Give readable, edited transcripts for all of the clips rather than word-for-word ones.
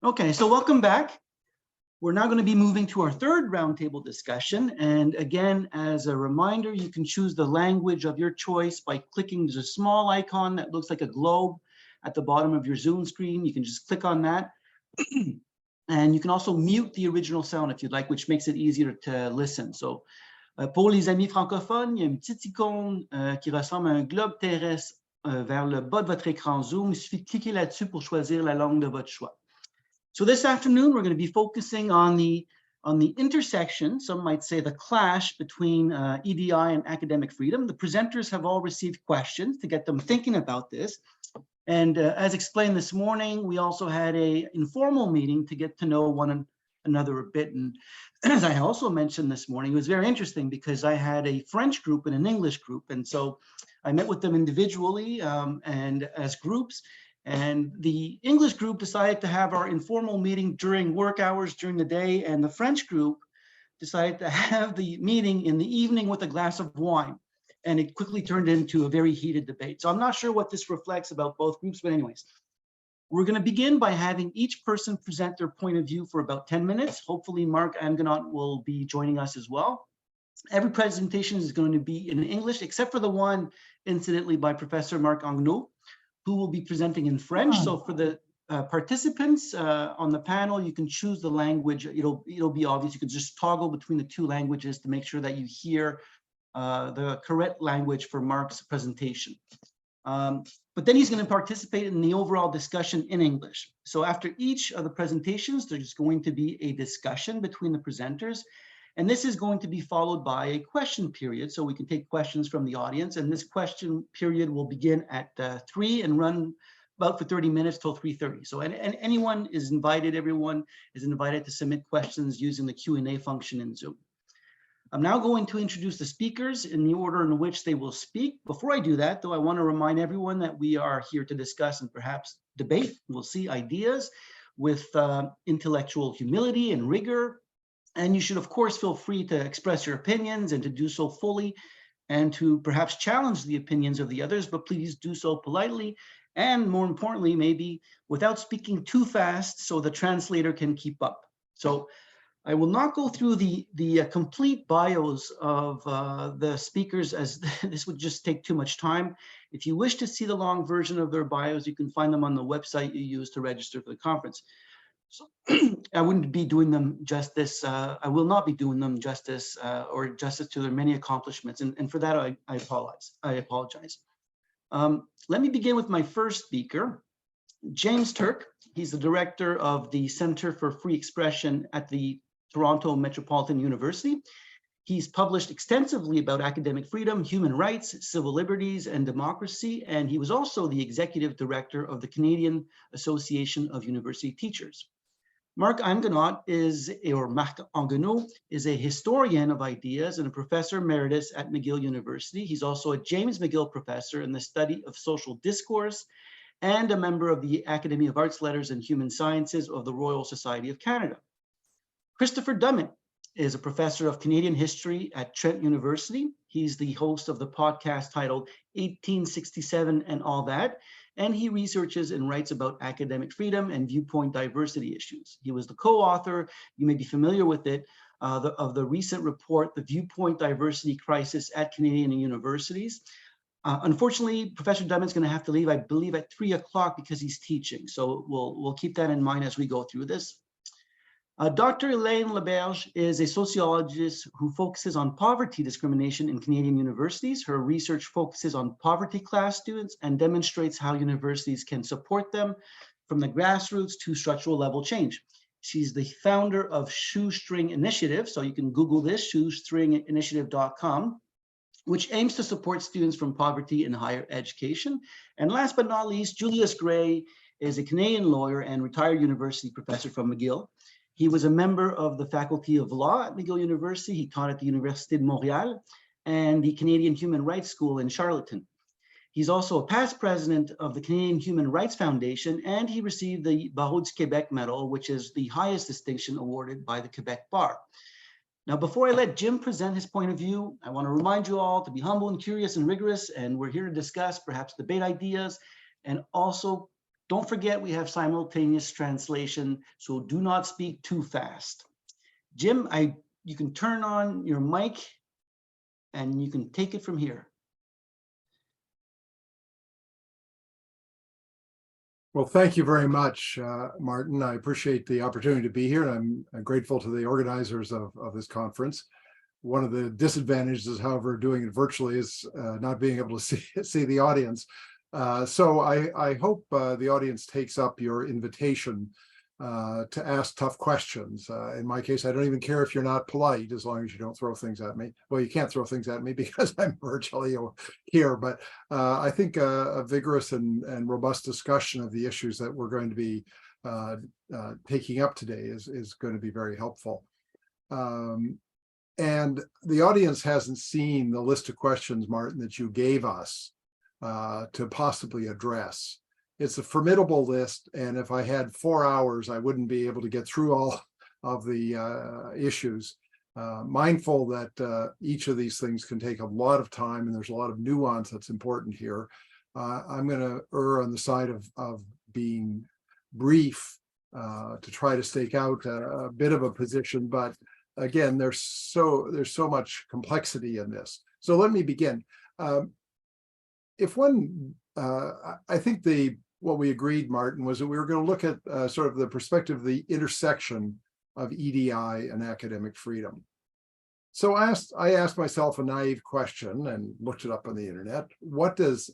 Okay, so welcome back. We're now going to be moving to our third roundtable discussion. And again, as a reminder, you can choose the language of your choice by clicking. There's a small icon that looks like a globe at the bottom of your Zoom screen. You can just click on that. And you can also mute the original sound if you'd like, which makes it easier to listen. So, pour les amis francophones, il y a une petite icône qui ressemble à un globe terrestre vers le bas de votre écran Zoom. Il suffit de cliquer là-dessus pour choisir la langue de votre choix. So this afternoon, we're going to be focusing on the intersection, some might say the clash between EDI and academic freedom. The presenters have all received questions to get them thinking about this. And as explained this morning, we also had an informal meeting to get to know one another a bit. And as I also mentioned this morning, it was very interesting because I had a French group and an English group. And so I met with them individually and as groups. And the English group decided to have our informal meeting during work hours during the day, and the French group decided to have the meeting in the evening with a glass of wine. And it quickly turned into a very heated debate. So I'm not sure what this reflects about both groups, but anyways, we're going to begin by having each person present their point of view for about 10 minutes. Hopefully Marc Angenot will be joining us as well. Every presentation is going to be in English, except for the one, incidentally, by Professor Marc Angenot, who will be presenting in French. So for the participants on the panel, you can choose the language. It'll be obvious. You can just toggle between the two languages to make sure that you hear the correct language for Marc's presentation. But then he's going to participate in the overall discussion in English. So after each of the presentations, there's going to be a discussion between the presenters. And this is going to be followed by a question period. So we can take questions from the audience. And this question period will begin at 3 and run about for 30 minutes till 3:30. So and anyone is invited, everyone is invited to submit questions using the Q&A function in Zoom. I'm now going to introduce the speakers in the order in which they will speak. Before I do that, though, I want to remind everyone that we are here to discuss and perhaps debate, we'll see, ideas with intellectual humility and rigor. And you should, of course, feel free to express your opinions and to do so fully and to perhaps challenge the opinions of the others, but please do so politely and, more importantly, maybe without speaking too fast so the translator can keep up. So I will not go through the complete bios of the speakers, as this would just take too much time. If you wish to see the long version of their bios, you can find them on the website you use to register for the conference. So I wouldn't be doing them justice. I will not be doing them justice or justice to their many accomplishments. And for that, I apologize. Let me begin with my first speaker, James Turk. He's the director of the Center for Free Expression at the Toronto Metropolitan University. He's published extensively about academic freedom, human rights, civil liberties, and democracy. And he was also the executive director of the Canadian Association of University Teachers. Marc Angenot is a historian of ideas and a professor emeritus at McGill University. He's also a James McGill professor in the study of social discourse and a member of the Academy of Arts, Letters, and Human Sciences of the Royal Society of Canada. Christopher Dummitt is a professor of Canadian history at Trent University. He's the host of the podcast titled 1867 and All That, and he researches and writes about academic freedom and viewpoint diversity issues. He was the co-author, you may be familiar with it, of the recent report, The Viewpoint Diversity Crisis at Canadian Universities. Unfortunately, Professor Dummitt's going to have to leave, I believe, at 3 o'clock because he's teaching. So we'll keep that in mind as we go through this. Dr. Elain Laberge is a sociologist who focuses on poverty discrimination in Canadian universities. Her research focuses on poverty class students and demonstrates how universities can support them from the grassroots to structural level change. She's the founder of Shoestring Initiative, so you can Google this, shoestringinitiative.com, which aims to support students from poverty in higher education. And last but not least, Julius Gray is a Canadian lawyer and retired university professor from McGill. He was a member of the Faculty of Law at McGill University. He taught at the Université de Montréal and the Canadian Human Rights School in Charlottetown. He's also a past president of the Canadian Human Rights Foundation, and he received the Barreau du Québec Medal, which is the highest distinction awarded by the Quebec Bar. Now, before I let Jim present his point of view, I want to remind you all to be humble and curious and rigorous, and we're here to discuss, perhaps debate ideas, and also Don't forget, we have simultaneous translation, so do not speak too fast. Jim, you can turn on your mic and you can take it from here. Well, thank you very much, Martin. I appreciate the opportunity to be here, and I'm grateful to the organizers of this conference. One of the disadvantages, however, doing it virtually is not being able to see the audience. So I hope the audience takes up your invitation to ask tough questions. In my case, I don't even care if you're not polite, as long as you don't throw things at me. Well, you can't throw things at me because I'm virtually here, but I think a vigorous and robust discussion of the issues that we're going to be taking up today is going to be very helpful. And the audience hasn't seen the list of questions, Martin, that you gave us to possibly address. It's a formidable list, and if I had 4 hours, I wouldn't be able to get through all of the issues. Mindful that each of these things can take a lot of time, and there's a lot of nuance that's important here. I'm going to err on the side of being brief to try to stake out a bit of a position, but again, there's so much complexity in this. So let me begin. If one, I think what we agreed, Martin, was that we were going to look at sort of the perspective of the intersection of EDI and academic freedom. So I asked myself a naive question and looked it up on the internet. What does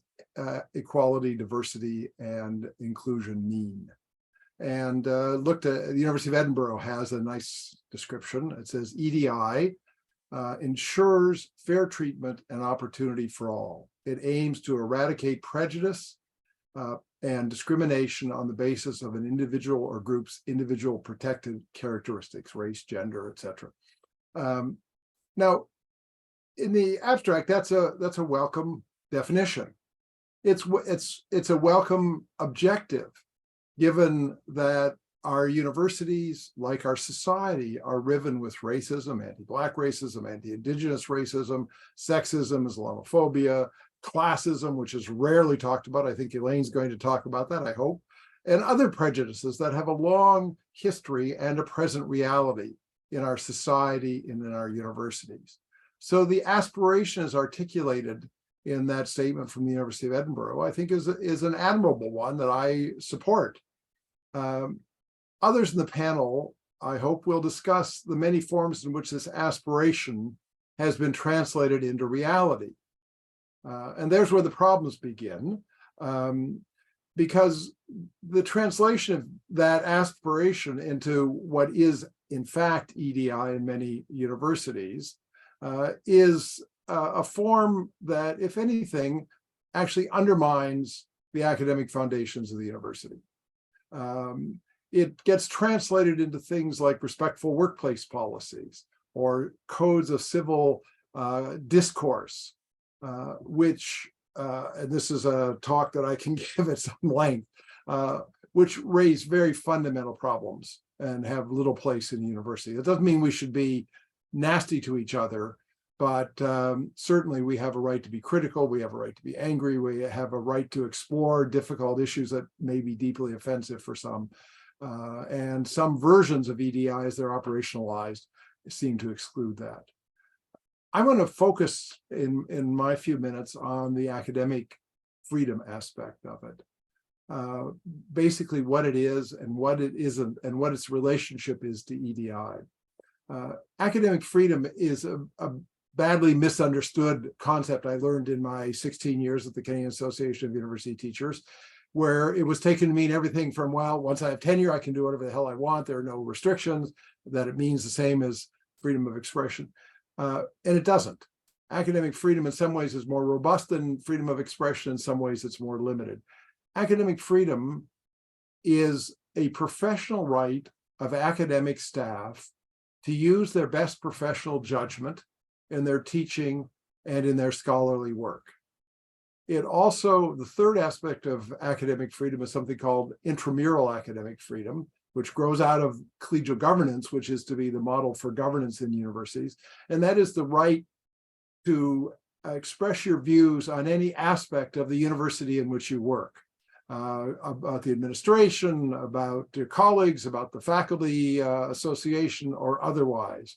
equality, diversity, and inclusion mean? And looked at the University of Edinburgh has a nice description. It says EDI ensures fair treatment and opportunity for all. It aims to eradicate prejudice and discrimination on the basis of an individual or group's individual protected characteristics, race, gender, etc. Now, in the abstract, that's a welcome definition. It's a welcome objective, given that our universities, like our society, are riven with racism, anti-Black racism, anti-Indigenous racism, sexism, Islamophobia, classism, which is rarely talked about. I think Elain's going to talk about that, I hope, and other prejudices that have a long history and a present reality in our society and in our universities. So the aspiration is articulated in that statement from the University of Edinburgh, I think is an admirable one that I support. Others in the panel, I hope, will discuss the many forms in which this aspiration has been translated into reality. And there's where the problems begin, because the translation of that aspiration into what is, in fact, EDI in many universities is a form that, if anything, actually undermines the academic foundations of the university. It gets translated into things like respectful workplace policies or codes of civil discourse, which, and this is a talk that I can give at some length, which raise very fundamental problems and have little place in the university. It doesn't mean we should be nasty to each other, but certainly we have a right to be critical, we have a right to be angry, we have a right to explore difficult issues that may be deeply offensive for some. And some versions of EDI, as they're operationalized, seem to exclude that. I'm going to focus in my few minutes on the academic freedom aspect of it. Basically what it is and what it isn't, and what its relationship is to EDI. Academic freedom is a badly misunderstood concept I learned in my 16 years at the Canadian Association of University Teachers, where it was taken to mean everything from, well, once I have tenure, I can do whatever the hell I want, there are no restrictions, that it means the same as freedom of expression. And it doesn't. Academic freedom in some ways is more robust than freedom of expression. In some ways, it's more limited. Academic freedom is a professional right of academic staff to use their best professional judgment in their teaching and in their scholarly work. It also, the third aspect of academic freedom is something called intramural academic freedom, which grows out of collegial governance, which is to be the model for governance in universities. And that is the right to express your views on any aspect of the university in which you work. about the administration, about your colleagues, about the faculty association, or otherwise.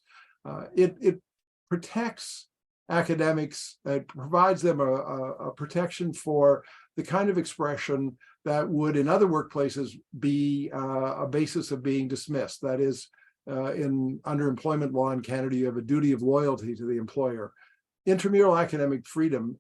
It protects academics, it provides them a protection for the kind of expression that would in other workplaces be a basis of being dismissed. That is, under employment law in Canada, you have a duty of loyalty to the employer. Intramural academic freedom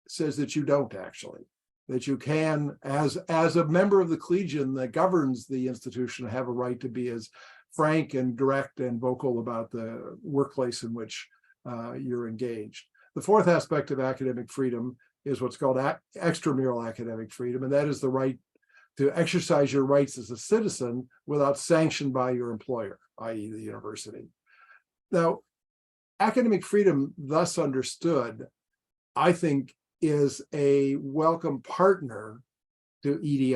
says that you don't actually, that you can, as a member of the collegium that governs the institution, have a right to be as frank and direct and vocal about the workplace in which you're engaged. The fourth aspect of academic freedom is what's called extramural academic freedom, and that is the right to exercise your rights as a citizen without sanction by your employer, i.e. the university. Now, academic freedom, thus understood, I think, is a welcome partner to EDI.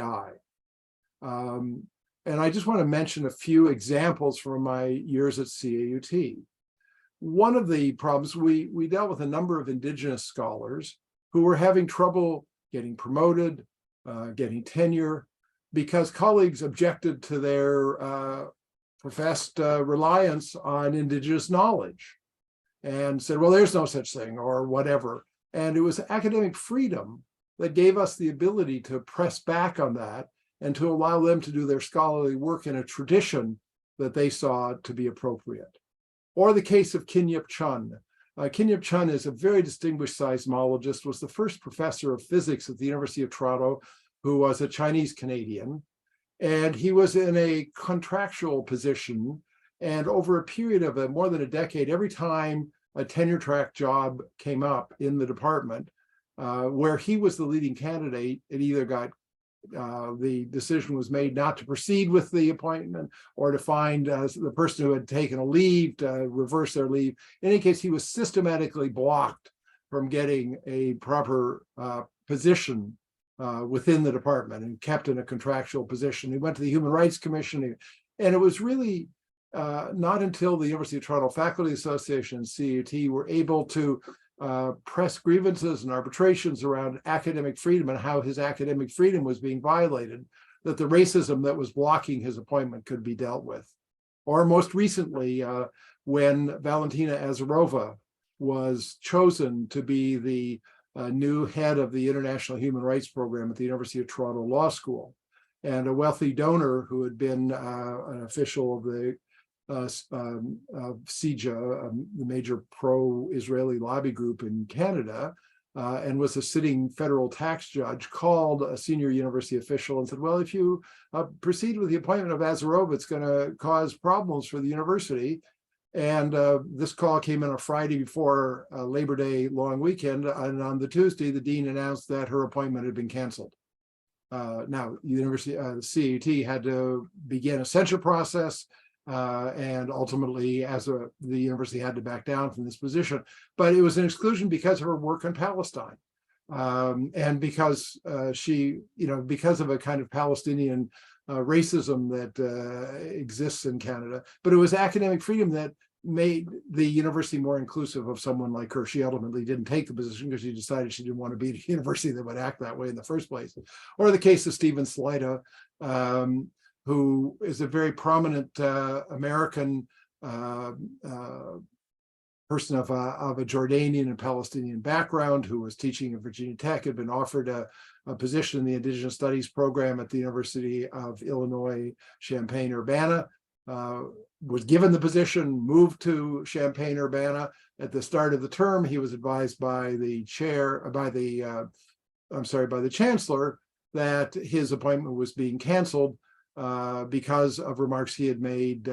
And I just want to mention a few examples from my years at CAUT. One of the problems, we dealt with a number of Indigenous scholars who were having trouble getting promoted, getting tenure, because colleagues objected to their professed reliance on Indigenous knowledge and said, well, there's no such thing, or whatever. And it was academic freedom that gave us the ability to press back on that and to allow them to do their scholarly work in a tradition that they saw to be appropriate. Or the case of Kin Yip Chun. Kin Yip Chun is a very distinguished seismologist, was the first professor of physics at the University of Toronto, who was a Chinese Canadian. And he was in a contractual position. And over a period of more than a decade, every time a tenure track job came up in the department, where he was the leading candidate, it either got the decision was made not to proceed with the appointment or to find the person who had taken a leave to reverse their leave. In any case, he was systematically blocked from getting a proper position within the department and kept in a contractual position. He went to the Human Rights Commission, and it was really not until the University of Toronto Faculty Association and CAUT were able to press grievances and arbitrations around academic freedom and how his academic freedom was being violated, that the racism that was blocking his appointment could be dealt with. Or most recently, when Valentina Azarova was chosen to be the new head of the International Human Rights Program at the University of Toronto Law School, and a wealthy donor who had been an official of the CIJA, the major pro-Israeli lobby group in Canada, and was a sitting federal tax judge, called a senior university official and said, well, if you proceed with the appointment of Azarova, it's going to cause problems for the university. And this call came in a Friday before Labor Day long weekend. And on the Tuesday, the dean announced that her appointment had been canceled. Now, the university, the CAUT had to begin a censure process. And ultimately, the university had to back down from this position. But it was an exclusion because of her work in Palestine. And because because of a kind of Palestinian racism that exists in Canada. But it was academic freedom that made the university more inclusive of someone like her. She ultimately didn't take the position because she decided she didn't want to be at a university that would act that way in the first place. Or the case of Stephen Slida, who is a very prominent American person of a Jordanian and Palestinian background, who was teaching at Virginia Tech, had been offered a position in the Indigenous Studies program at the University of Illinois, Champaign-Urbana, was given the position, moved to Champaign-Urbana. At the start of the term, he was advised by the chancellor that his appointment was being canceled because of remarks he had made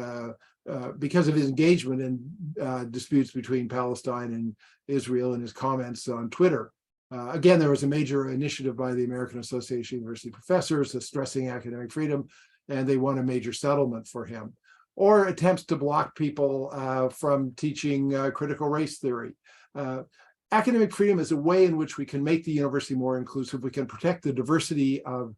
because of his engagement in disputes between Palestine and Israel and his comments on Twitter. Again, there was a major initiative by the American Association of University Professors stressing academic freedom, and they won a major settlement for him. Or attempts to block people from teaching critical race theory. Academic freedom is a way in which we can make the university more inclusive. We can protect the diversity of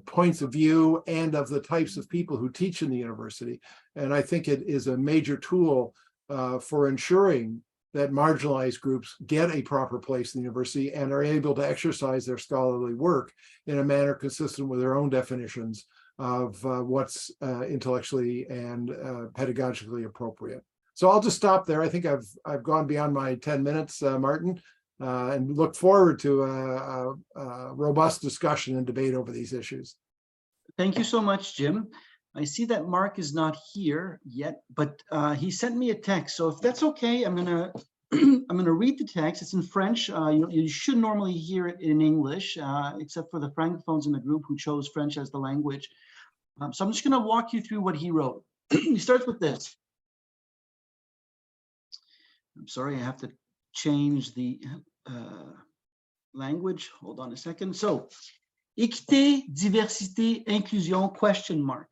points of view and of the types of people who teach in the university. And I think it is a major tool for ensuring that marginalized groups get a proper place in the university and are able to exercise their scholarly work in a manner consistent with their own definitions of what's intellectually and pedagogically appropriate. So I'll just stop there. I think I've gone beyond my 10 minutes, Martin, and look forward to a robust discussion and debate over these issues. Thank you so much, Jim. I see that Mark is not here yet, but he sent me a text. So if that's okay, I'm gonna read the text. It's in French. You should normally hear it in English, except for the francophones in the group who chose French as the language. So I'm just gonna walk you through what he wrote. He starts with this. I'm sorry, I have to change the language. Hold on a second. So, équité, diversité, inclusion, question mark.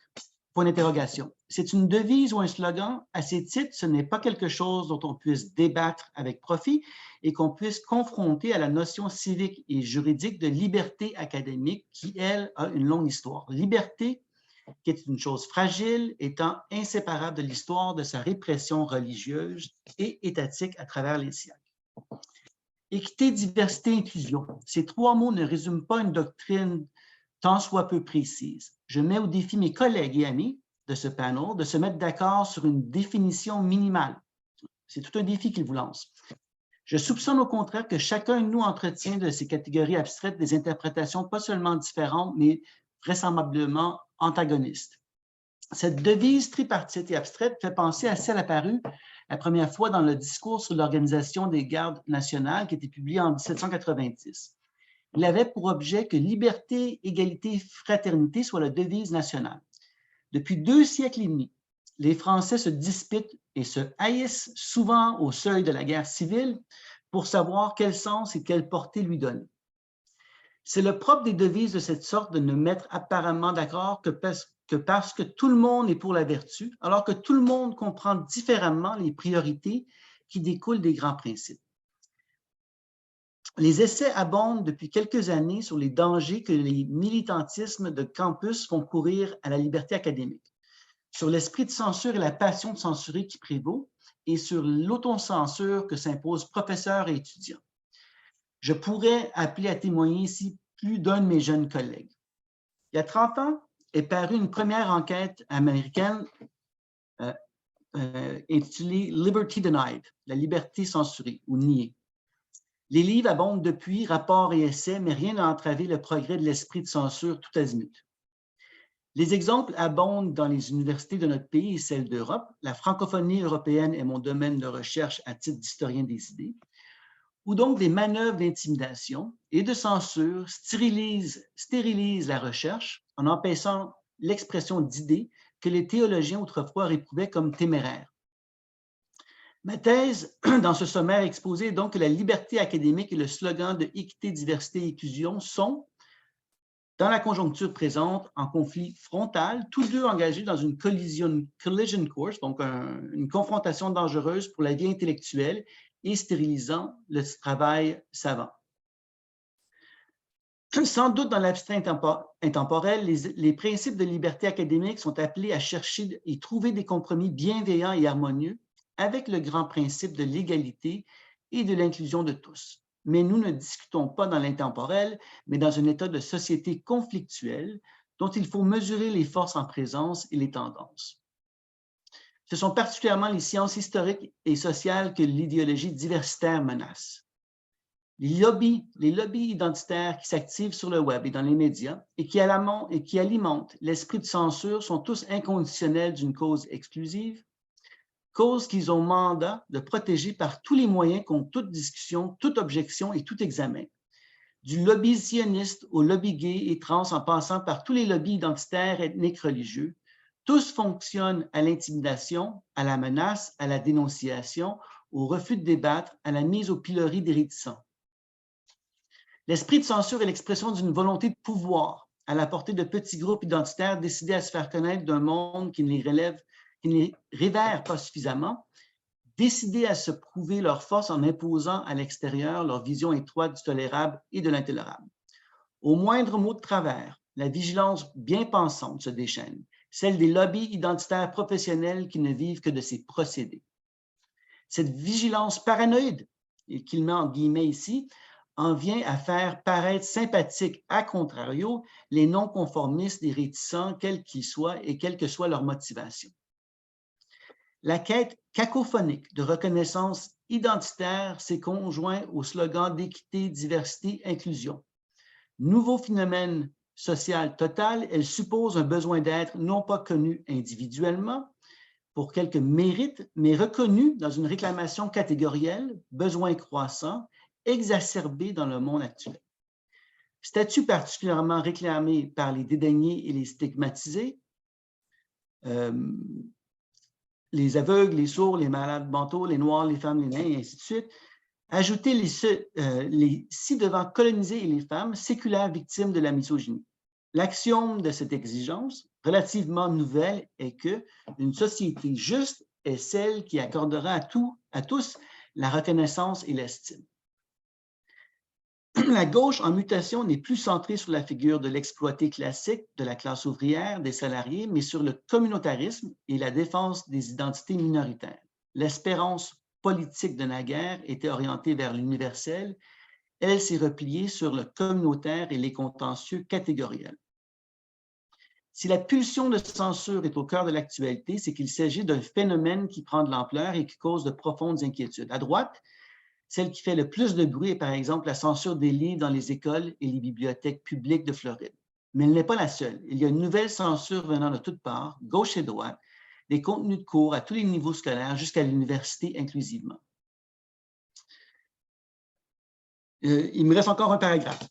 Point d'interrogation. C'est une devise ou un slogan. À ces titres, ce n'est pas quelque chose dont on puisse débattre avec profit et qu'on puisse confronter à la notion civique et juridique de liberté académique qui, elle, a une longue histoire. Liberté, qui est une chose fragile, étant inséparable de l'histoire de sa répression religieuse et étatique à travers les siècles. Équité, diversité, inclusion. Ces trois mots ne résument pas une doctrine tant soit peu précise. Je mets au défi mes collègues et amis de ce panel de se mettre d'accord sur une définition minimale. C'est tout un défi qu'ils vous lancent. Je soupçonne au contraire que chacun de nous entretient de ces catégories abstraites des interprétations pas seulement différentes, mais vraisemblablement antagonistes. Cette devise tripartite et abstraite fait penser à celle apparue la première fois dans le discours sur l'organisation des gardes nationales qui était publié en 1790. Il avait pour objet que liberté, égalité, fraternité soit la devise nationale. Depuis 2 siècles et demi, les Français se disputent et se haïssent souvent au seuil de la guerre civile pour savoir quel sens et quelle portée lui donner. C'est le propre des devises de cette sorte de ne mettre apparemment d'accord que parce que tout le monde est pour la vertu, alors que tout le monde comprend différemment les priorités qui découlent des grands principes. Les essais abondent depuis quelques années sur les dangers que les militantismes de campus font courir à la liberté académique, sur l'esprit de censure et la passion de censurer qui prévaut, et sur l'autocensure que s'imposent professeurs et étudiants. Je pourrais appeler à témoigner ici plus d'un de mes jeunes collègues. Il y a 30 ans est parue une première enquête américaine intitulée « Liberty Denied », la liberté censurée ou niée. Les livres abondent depuis, rapports et essais, mais rien n'a entravé le progrès de l'esprit de censure tout azimut. Les exemples abondent dans les universités de notre pays et celles d'Europe. La francophonie européenne est mon domaine de recherche à titre d'historien des idées, où donc des manœuvres d'intimidation et de censure stérilisent la recherche en empêchant l'expression d'idées que les théologiens autrefois réprouvaient comme téméraires. Ma thèse, dans ce sommaire exposé, est donc que la liberté académique et le slogan de équité, diversité et inclusion sont, dans la conjoncture présente, en conflit frontal, tous deux engagés dans une collision course, donc une confrontation dangereuse pour la vie intellectuelle et stérilisant le travail savant. Sans doute dans l'abstrait intemporel, les principes de liberté académique sont appelés à chercher et trouver des compromis bienveillants et harmonieux avec le grand principe de l'égalité et de l'inclusion de tous. Mais nous ne discutons pas dans l'intemporel, mais dans un état de société conflictuelle dont il faut mesurer les forces en présence et les tendances. Ce sont particulièrement les sciences historiques et sociales que l'idéologie diversitaire menace. Les lobbies identitaires qui s'activent sur le web et dans les médias et qui alimentent l'esprit de censure sont tous inconditionnels d'une cause exclusive, cause qu'ils ont mandat de protéger par tous les moyens contre toute discussion, toute objection et tout examen. Du lobby sioniste au lobby gay et trans en passant par tous les lobbies identitaires, ethniques, religieux, tous fonctionnent à l'intimidation, à la menace, à la dénonciation, au refus de débattre, à la mise au pilori des réticents. L'esprit de censure est l'expression d'une volonté de pouvoir à la portée de petits groupes identitaires décidés à se faire connaître d'un monde qui ne les révère pas suffisamment, décidés à se prouver leur force en imposant à l'extérieur leur vision étroite du tolérable et de l'intolérable. Au moindre mot de travers, la vigilance bien pensante se déchaîne, celle des lobbies identitaires professionnels qui ne vivent que de ces procédés. Cette vigilance paranoïde, et qu'il met en guillemets ici, en vient à faire paraître sympathiques, à contrario, les non-conformistes et réticents, quels qu'ils soient et quelle que soit leur motivation. La quête cacophonique de reconnaissance identitaire s'est conjoint au slogan d'équité, diversité, inclusion. Nouveau phénomène social total, elle suppose un besoin d'être non pas connu individuellement pour quelques mérites, mais reconnu dans une réclamation catégorielle, besoin croissant, exacerbé dans le monde actuel. Statut particulièrement réclamé par les dédaignés et les stigmatisés, les aveugles, les sourds, les malades mentaux, les noirs, les femmes, les nains, et ainsi de suite. Ajouter les ci-devant colonisés et les femmes séculaires victimes de la misogynie. L'axiome de cette exigence, relativement nouvelle, est que une société juste est celle qui accordera à tous la reconnaissance et l'estime. La gauche en mutation n'est plus centrée sur la figure de l'exploité classique de la classe ouvrière, des salariés, mais sur le communautarisme et la défense des identités minoritaires. L'espérance politique de naguère était orientée vers l'universel. Elle s'est repliée sur le communautaire et les contentieux catégoriels. Si la pulsion de censure est au cœur de l'actualité, c'est qu'il s'agit d'un phénomène qui prend de l'ampleur et qui cause de profondes inquiétudes. À droite, celle qui fait le plus de bruit est par exemple la censure des livres dans les écoles et les bibliothèques publiques de Floride. Mais elle n'est pas la seule. Il y a une nouvelle censure venant de toutes parts, gauche et droite, des contenus de cours à tous les niveaux scolaires jusqu'à l'université inclusivement. Il me reste encore un paragraphe.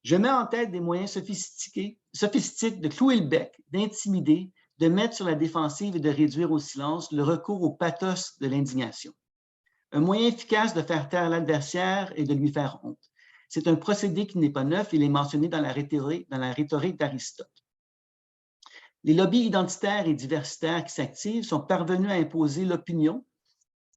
Je mets en tête des moyens sophistiques de clouer le bec, d'intimider, de mettre sur la défensive et de réduire au silence le recours au pathos de l'indignation. Un moyen efficace de faire taire l'adversaire et de lui faire honte. C'est un procédé qui n'est pas neuf, il est mentionné dans la rhétorique d'Aristote. Les lobbies identitaires et diversitaires qui s'activent sont parvenus à imposer l'opinion,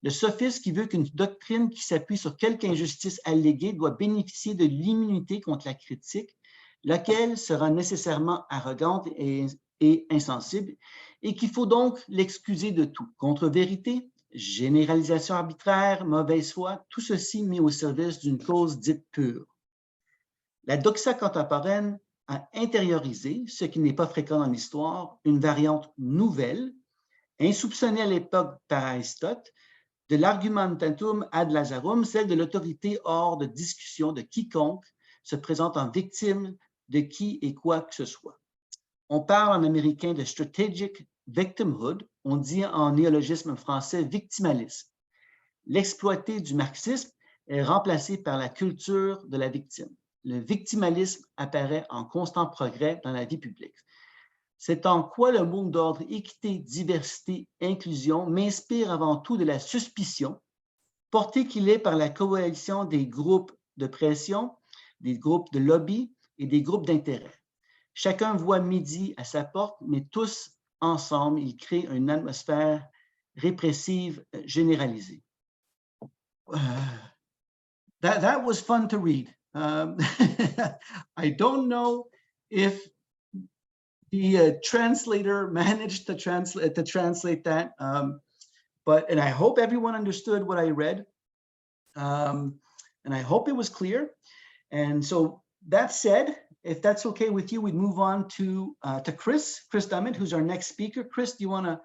le sophiste qui veut qu'une doctrine qui s'appuie sur quelque injustice alléguée doit bénéficier de l'immunité contre la critique, laquelle sera nécessairement arrogante et insensible, et qu'il faut donc l'excuser de tout. Contre-vérité, généralisation arbitraire, mauvaise foi, tout ceci mis au service d'une cause dite pure. La doxa contemporaine a intériorisé, ce qui n'est pas fréquent dans l'histoire, une variante nouvelle, insoupçonnée à l'époque par Aristote, de l'argumentatum ad lazarum, celle de l'autorité hors de discussion de quiconque se présente en victime de qui et quoi que ce soit. On parle en américain de strategic victimhood, on dit en néologisme français victimalisme. L'exploité du marxisme est remplacé par la culture de la victime. Le victimalisme apparaît en constant progrès dans la vie publique. C'est en quoi le mot d'ordre équité, diversité, inclusion m'inspire avant tout de la suspicion, porté qu'il est par la coalition des groupes de pression, des groupes de lobby et des groupes d'intérêt. Chacun voit midi à sa porte, mais tous ensemble, ils créent une atmosphère répressive généralisée. That was fun to read. I don't know if the translator managed to translate that, and I hope everyone understood what I read, and I hope it was clear. And so that said, if that's okay with you, we'd move on to Chris Dummitt, who's our next speaker. Chris, do you want to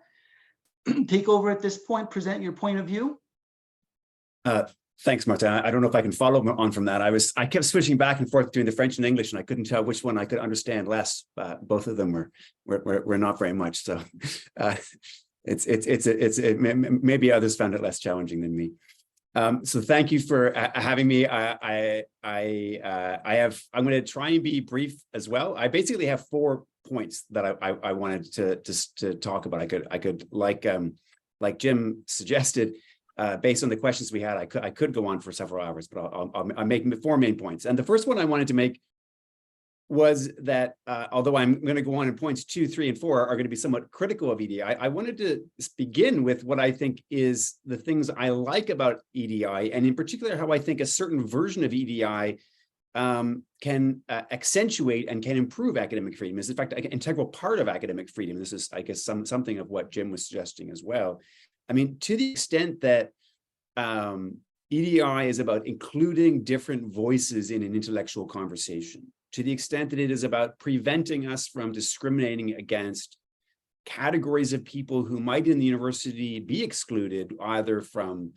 take over at this point, present your point of view? Thanks, Martin. I don't know if I can follow on from that. I kept switching back and forth between the French and English, and I couldn't tell which one I could understand less. Both of them were not very much. So maybe others found it less challenging than me. So thank you for having me. I'm going to try and be brief as well. I basically have 4 points that I wanted to talk about. I could like Jim suggested. Based on the questions we had, I could go on for several hours, but I'll make 4 main points. And the first one I wanted to make was that although I'm going to go on in points 2, 3, and 4 are going to be somewhat critical of EDI, I wanted to begin with what I think is the things I like about EDI, and in particular, how I think a certain version of EDI can accentuate and can improve academic freedom. It's in fact an integral part of academic freedom. This is, I guess, something of what Jim was suggesting as well. I mean, to the extent that EDI is about including different voices in an intellectual conversation, to the extent that it is about preventing us from discriminating against categories of people who might in the university be excluded either from,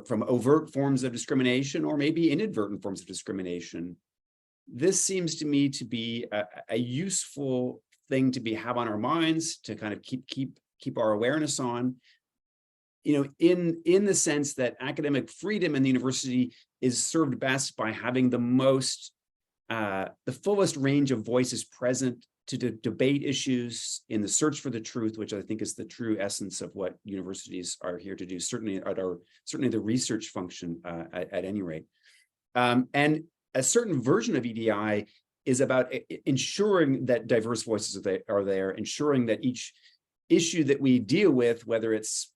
from overt forms of discrimination or maybe inadvertent forms of discrimination. This seems to me to be a useful thing to have on our minds, to kind of keep our awareness on, in the sense that academic freedom in the university is served best by having the fullest range of voices present to debate issues in the search for the truth, which I think is the true essence of what universities are here to do, certainly the research function at any rate. And a certain version of EDI is about ensuring that diverse voices are there, ensuring that each issue that we deal with, whether it's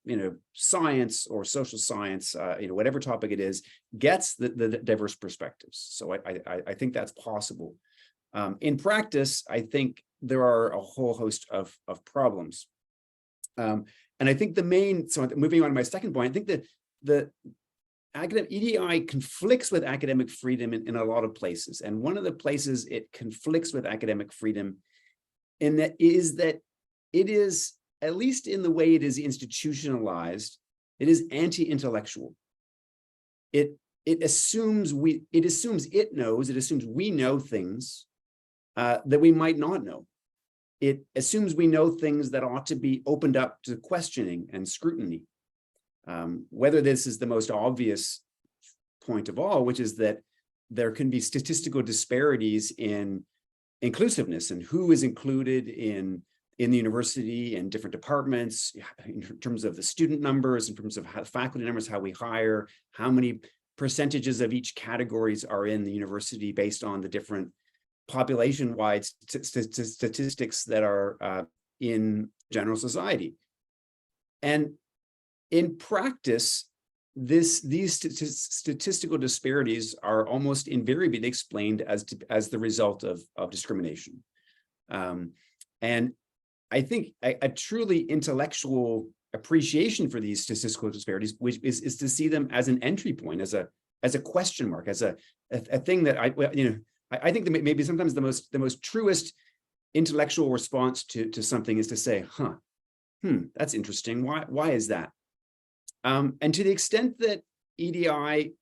science or social science, whatever topic it is, gets the diverse perspectives. So I think that's possible. In practice, I think there are a whole host of problems. And I think so moving on to my second point, I think that the academic EDI conflicts with academic freedom in a lot of places. And one of the places it conflicts with academic freedom is that it is, at least in the way it is institutionalized, it is anti-intellectual. It assumes we know things that we might not know. It assumes we know things that ought to be opened up to questioning and scrutiny. Whether this is the most obvious point of all, which is that there can be statistical disparities in inclusiveness and who is included in the university and different departments, in terms of the student numbers, in terms of faculty numbers, how we hire, how many percentages of each categories are in the university based on the different population-wide statistics that are in general society. And in practice, these statistical disparities are almost invariably explained as the result of discrimination. And I think a truly intellectual appreciation for these statistical disparities, which is to see them as an entry point, as a question mark, as a thing that I think that maybe sometimes the most truest intellectual response to something is to say, that's interesting. Why is that? And to the extent that EDI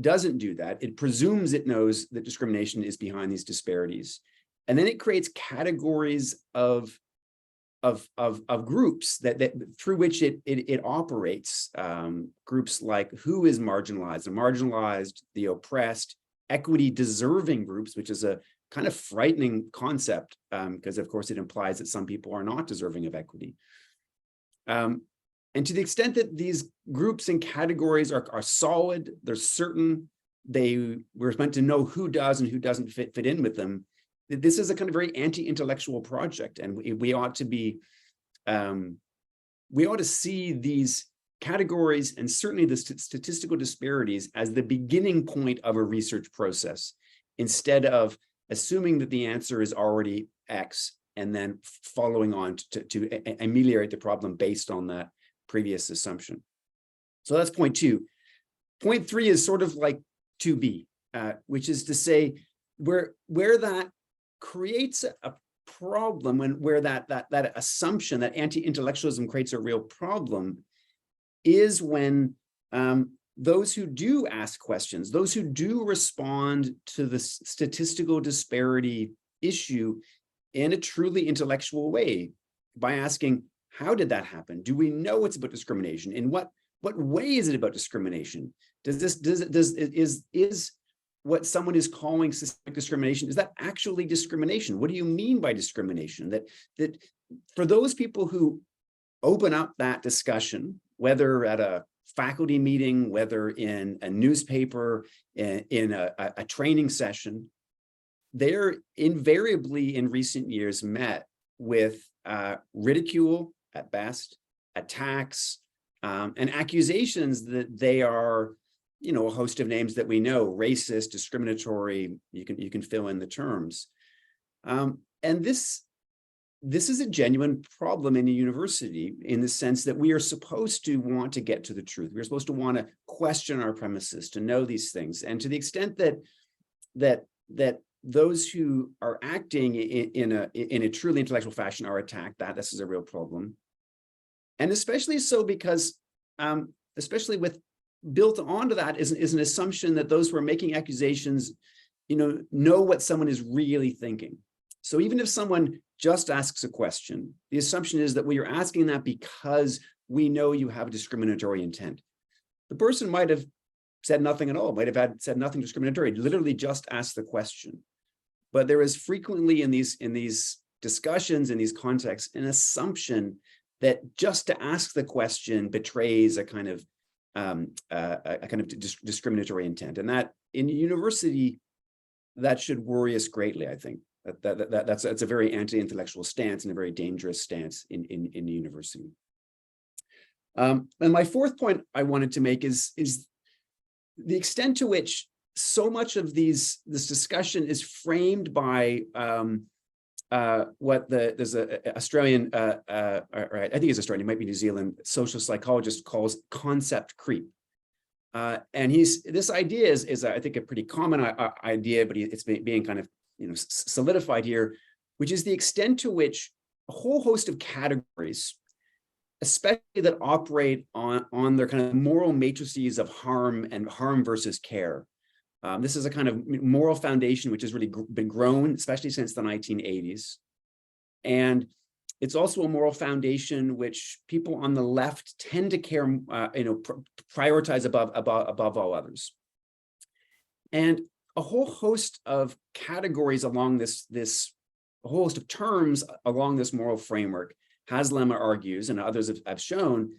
doesn't do that, it presumes it knows that discrimination is behind these disparities. And then it creates categories of groups that through which it operates, groups like who is marginalized, the oppressed, equity deserving groups, which is a kind of frightening concept, because of course it implies that some people are not deserving of equity. And to the extent that these groups and categories are solid, they're certain, we're meant to know who does and who doesn't fit in with them. This is a kind of very anti-intellectual project, and we ought to see these categories and certainly the statistical disparities as the beginning point of a research process, instead of assuming that the answer is already X and then following on to ameliorate the problem based on that previous assumption. So that's point two. Point three is sort of like 2B, which is to say where that creates a problem, and where that assumption, that anti-intellectualism creates a real problem, is when those who do ask questions, those who do respond to the statistical disparity issue in a truly intellectual way, by asking, how did that happen? Do we know it's about discrimination? In what way is it about discrimination? Is what someone is calling systemic discrimination, is that actually discrimination? What do you mean by discrimination? That for those people who open up that discussion, whether at a faculty meeting, whether in a newspaper, in a training session, they're invariably in recent years met with ridicule at best, attacks, and accusations that they are, a host of names that we know, racist, discriminatory, you can fill in the terms. And this this is a genuine problem in a university in the sense that we are supposed to want to get to the truth. We're supposed to want to question our premises, to know these things. And to the extent that those who are acting in a truly intellectual fashion are attacked, this is a real problem. And especially so because, especially with built onto that is an assumption that those who are making accusations, know what someone is really thinking. So even if someone just asks a question, the assumption is that we are asking that because we know you have a discriminatory intent. The person might have said nothing at all, might have said nothing discriminatory, literally just asked the question. But there is frequently in these discussions, in these contexts, an assumption that just to ask the question betrays a kind of discriminatory intent, and that in university, that should worry us greatly. I think that's a very anti-intellectual stance and a very dangerous stance in the university. And my fourth point I wanted to make is the extent to which so much of this discussion is framed by there's a Australian, or I think it's Australian, it might be New Zealand, social psychologist calls concept creep. And this idea is I think a pretty common idea, but it's being kind of solidified here, which is the extent to which a whole host of categories, especially that operate on their kind of moral matrices of harm and harm versus care. This is a kind of moral foundation which has really been grown, especially since the 1980s. And it's also a moral foundation which people on the left tend to care, prioritize above all others. And a whole host of categories along this a whole host of terms along this moral framework, Haslam argues, and others have shown,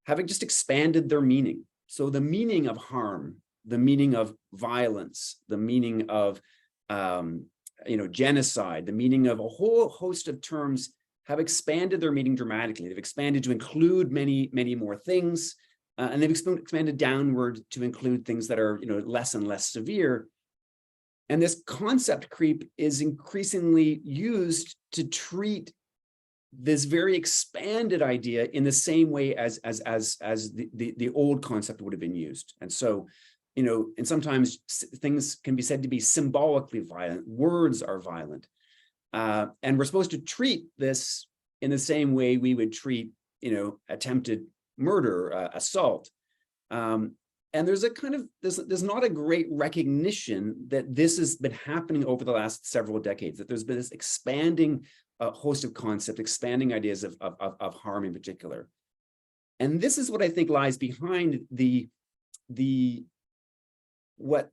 having just expanded their meaning. So the meaning of harm, the meaning of violence, the meaning of genocide, the meaning of a whole host of terms have expanded their meaning dramatically. They've expanded to include many, many more things, and they've expanded downward to include things that are less and less severe. And this concept creep is increasingly used to treat this very expanded idea in the same way as the old concept would have been used. And so, and sometimes things can be said to be symbolically violent. Words are violent. And we're supposed to treat this in the same way we would treat, attempted murder, assault. And there's a kind of, there's not a great recognition that this has been happening over the last several decades, that there's been this expanding host of concepts, expanding ideas of harm in particular. And this is what I think lies behind what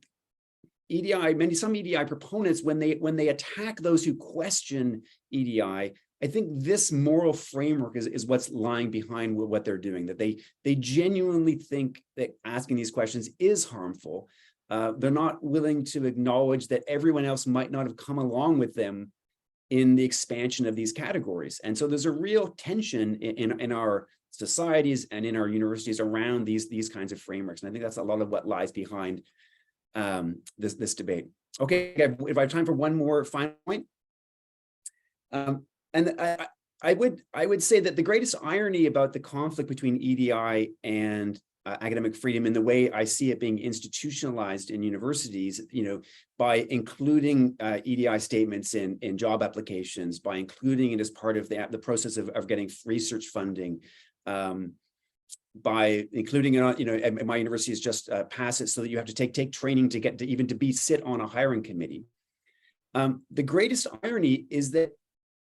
EDI, some EDI proponents, when they attack those who question EDI, I think this moral framework is what's lying behind what they're doing, that they genuinely think that asking these questions is harmful. They're not willing to acknowledge that everyone else might not have come along with them in the expansion of these categories. And so there's a real tension in our societies and in our universities around these kinds of frameworks. And I think that's a lot of what lies behind this debate. Okay, if I have time for one more final point. And I would say that the greatest irony about the conflict between EDI and academic freedom, in the way I see it being institutionalized in universities, by including EDI statements in job applications, by including it as part of the process of getting research funding, by including it, my university has just passed it so that you have to take training to get to even to sit on a hiring committee. The greatest irony is that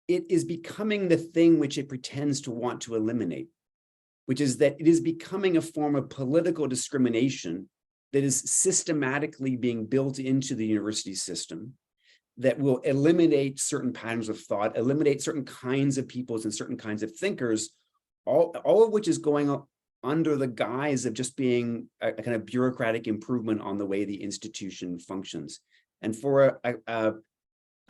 it is becoming the thing which it pretends to want to eliminate, which is that it is becoming a form of political discrimination that is systematically being built into the university system that will eliminate certain patterns of thought, eliminate certain kinds of peoples and certain kinds of thinkers, all of which is going up under the guise of just being a kind of bureaucratic improvement on the way the institution functions. And for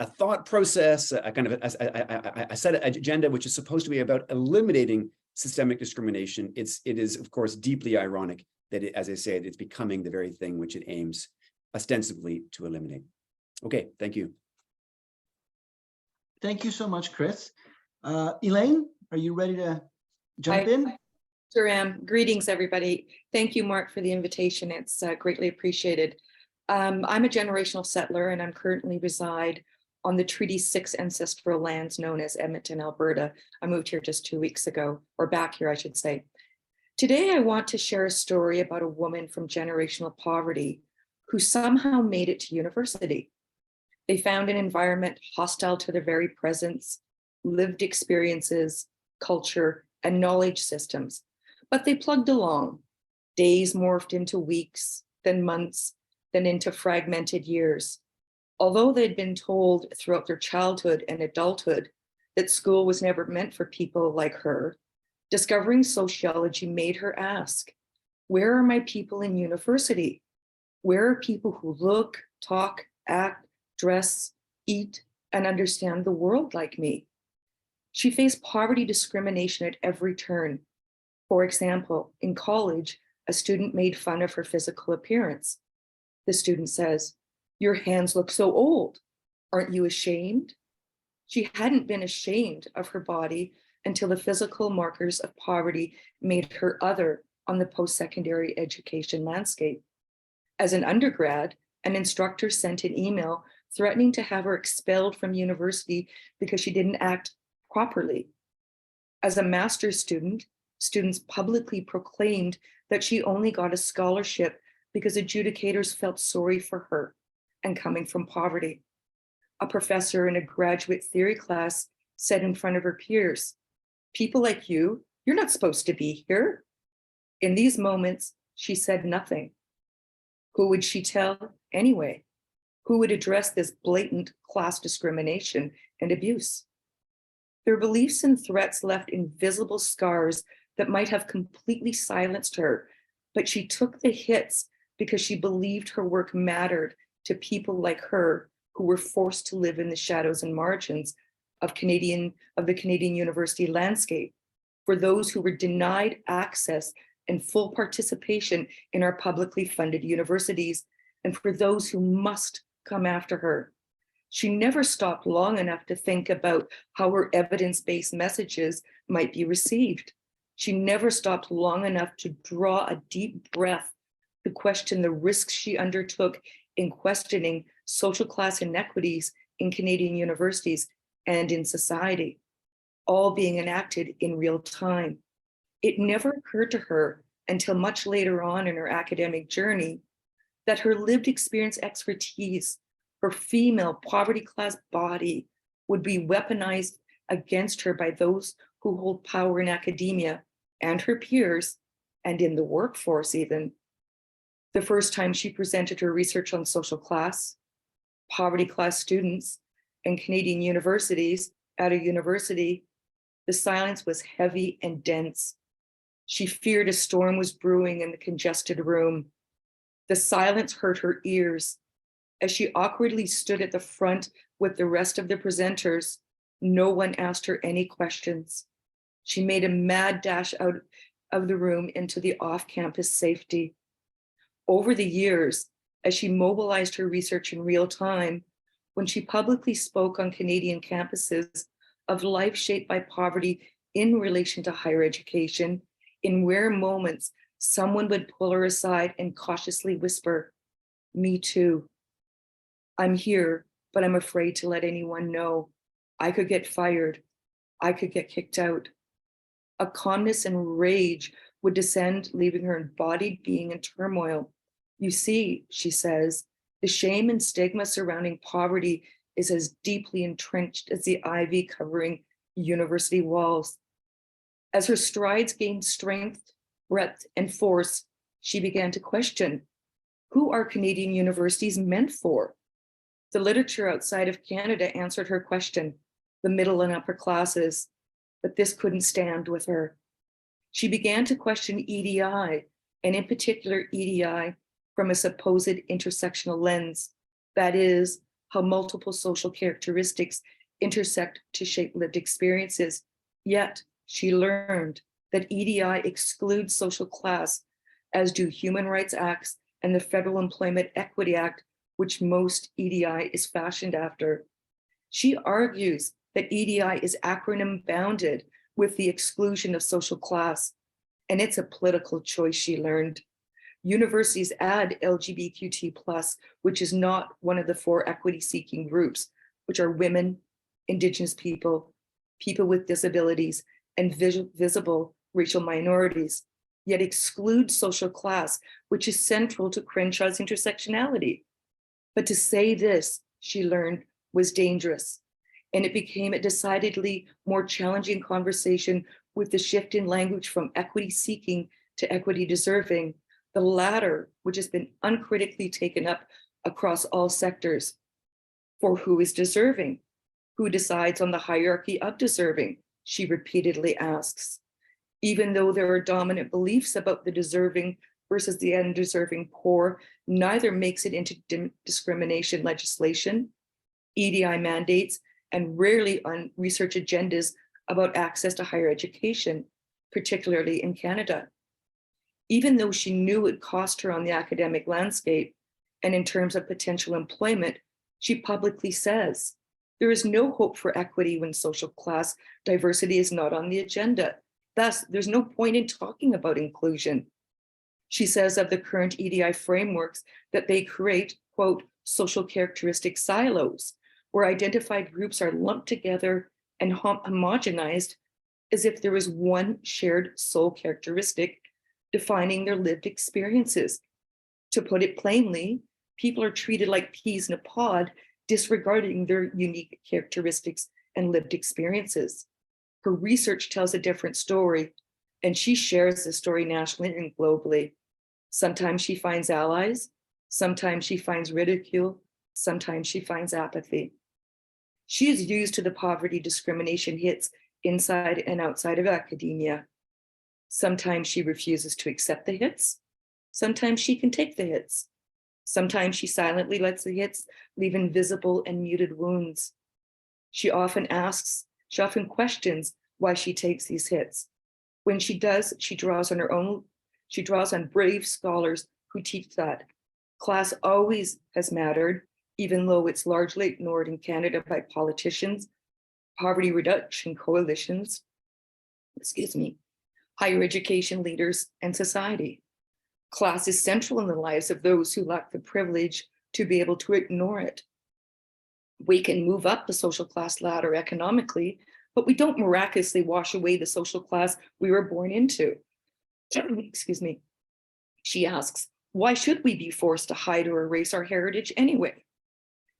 a thought process, a kind of a set of agenda which is supposed to be about eliminating systemic discrimination, it is of course deeply ironic that as I said, it's becoming the very thing which it aims ostensibly to eliminate. Okay, thank you. Thank you so much, Chris. Elaine, are you ready to jump in? Sure am. Greetings, everybody. Thank you, Mark, for the invitation. It's greatly appreciated. I'm a generational settler, and I'm currently reside on the Treaty 6 ancestral lands known as Edmonton, Alberta. I moved here just 2 weeks ago, or back here, I should say. Today, I want to share a story about a woman from generational poverty who somehow made it to university. They found an environment hostile to their very presence, lived experiences, culture, and knowledge systems, but they plugged along. Days morphed into weeks, then months, then into fragmented years. Although they'd been told throughout their childhood and adulthood that school was never meant for people like her, discovering sociology made her ask, where are my people in university? Where are people who look, talk, act, dress, eat, and understand the world like me? She faced poverty discrimination at every turn. For example, in college, a student made fun of her physical appearance. The student says, "Your hands look so old. Aren't you ashamed?" She hadn't been ashamed of her body until the physical markers of poverty made her other on the post-secondary education landscape. As an undergrad, an instructor sent an email threatening to have her expelled from university because she didn't act properly. As a master's student, students publicly proclaimed that she only got a scholarship because adjudicators felt sorry for her and coming from poverty. A professor in a graduate theory class said in front of her peers, "People like you, you're not supposed to be here." In these moments, she said nothing. Who would she tell anyway? Who would address this blatant class discrimination and abuse? Their beliefs and threats left invisible scars that might have completely silenced her, but she took the hits because she believed her work mattered to people like her who were forced to live in the shadows and margins of the Canadian university landscape, for those who were denied access and full participation in our publicly funded universities, and for those who must come after her. She never stopped long enough to think about how her evidence-based messages might be received. She never stopped long enough to draw a deep breath to question the risks she undertook in questioning social class inequities in Canadian universities and in society, all being enacted in real time. It never occurred to her until much later on in her academic journey that her lived experience expertise, her female poverty class body, would be weaponized against her by those who hold power in academia and her peers, and in the workforce even. The first time she presented her research on social class, poverty class students, and Canadian universities at a university, the silence was heavy and dense. She feared a storm was brewing in the congested room. The silence hurt her ears. As she awkwardly stood at the front with the rest of the presenters, no one asked her any questions. She made a mad dash out of the room into the off-campus safety. Over the years, as she mobilized her research in real time, when she publicly spoke on Canadian campuses of life shaped by poverty in relation to higher education, in rare moments, someone would pull her aside and cautiously whisper, "Me too. I'm here, but I'm afraid to let anyone know. I could get fired. I could get kicked out." A calmness and rage would descend, leaving her embodied being in turmoil. "You see," she says, "the shame and stigma surrounding poverty is as deeply entrenched as the ivy covering university walls." As her strides gained strength, breadth, and force, she began to question, who are Canadian universities meant for? The literature outside of Canada answered her question, the middle and upper classes, but this couldn't stand with her. She began to question EDI, and in particular EDI from a supposed intersectional lens, that is, how multiple social characteristics intersect to shape lived experiences. Yet, she learned that EDI excludes social class, as do Human Rights Acts and the Federal Employment Equity Act, which most EDI is fashioned after. She argues that EDI is acronym bounded with the exclusion of social class, and it's a political choice, she learned. Universities add LGBTQ+, which is not one of the 4 equity-seeking groups, which are women, Indigenous people, people with disabilities, and visible racial minorities, yet exclude social class, which is central to Crenshaw's intersectionality. But to say this, she learned, was dangerous, and it became a decidedly more challenging conversation with the shift in language from equity-seeking to equity-deserving, the latter, which has been uncritically taken up across all sectors. For who is deserving? Who decides on the hierarchy of deserving? She repeatedly asks. Even though there are dominant beliefs about the deserving versus the undeserving poor, neither makes it into discrimination legislation, EDI mandates, and rarely on research agendas about access to higher education, particularly in Canada. Even though she knew it would cost her on the academic landscape and in terms of potential employment, she publicly says, there is no hope for equity when social class diversity is not on the agenda. Thus, there's no point in talking about inclusion. She says of the current EDI frameworks that they create, quote, social characteristic silos, where identified groups are lumped together and homogenized as if there is one shared soul characteristic defining their lived experiences. To put it plainly, people are treated like peas in a pod, disregarding their unique characteristics and lived experiences. Her research tells a different story, and she shares the story nationally and globally. Sometimes she finds allies, sometimes she finds ridicule, sometimes she finds apathy. She is used to the poverty discrimination hits inside and outside of academia. Sometimes she refuses to accept the hits. Sometimes she can take the hits. Sometimes she silently lets the hits leave invisible and muted wounds. She often questions why she takes these hits. When she does, she draws on brave scholars who teach that class always has mattered, even though it's largely ignored in Canada by politicians, poverty reduction coalitions, higher education leaders, and society. Class is central in the lives of those who lack the privilege to be able to ignore it. We can move up the social class ladder economically, but we don't miraculously wash away the social class we were born into. She asks, why should we be forced to hide or erase our heritage anyway?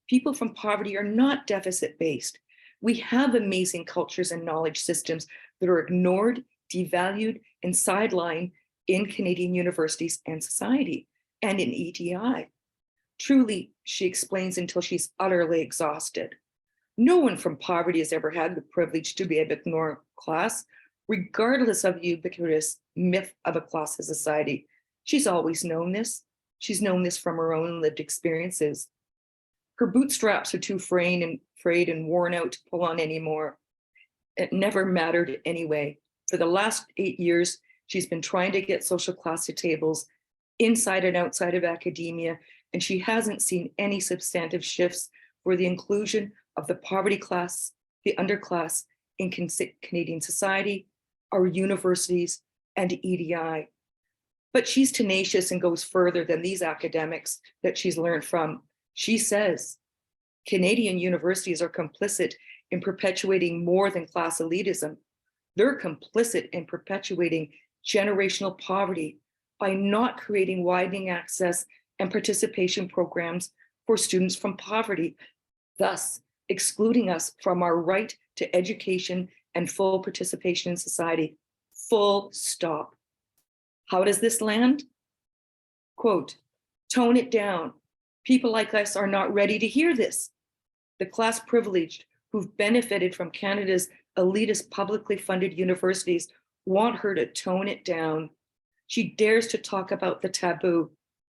People from poverty are not deficit-based. We have amazing cultures and knowledge systems that are ignored, devalued, and sidelined in Canadian universities and society, and in EDI. Truly, she explains until she's utterly exhausted. No one from poverty has ever had the privilege to be able to ignore class, regardless of the ubiquitous myth of a class society. She's always known this. She's known this from her own lived experiences. Her bootstraps are too frayed and worn out to pull on anymore. It never mattered anyway. For the last 8 years, she's been trying to get social class to tables inside and outside of academia, and she hasn't seen any substantive shifts for the inclusion of the poverty class, the underclass in Canadian society, our universities, and EDI. But she's tenacious and goes further than these academics that she's learned from. She says, Canadian universities are complicit in perpetuating more than class elitism. They're complicit in perpetuating generational poverty by not creating widening access and participation programs for students from poverty, thus excluding us from our right to education and full participation in society. Full stop. How does this land? Quote, tone it down. People like us are not ready to hear this. The class privileged who've benefited from Canada's elitist publicly funded universities want her to tone it down. She dares to talk about the taboo,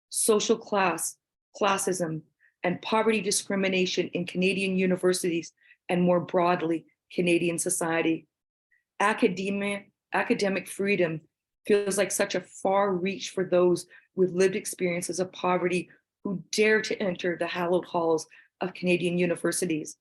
social class, classism, and poverty discrimination in Canadian universities and more broadly, Canadian society. Academic freedom feels like such a far reach for those with lived experiences of poverty who dare to enter the hallowed halls of Canadian universities.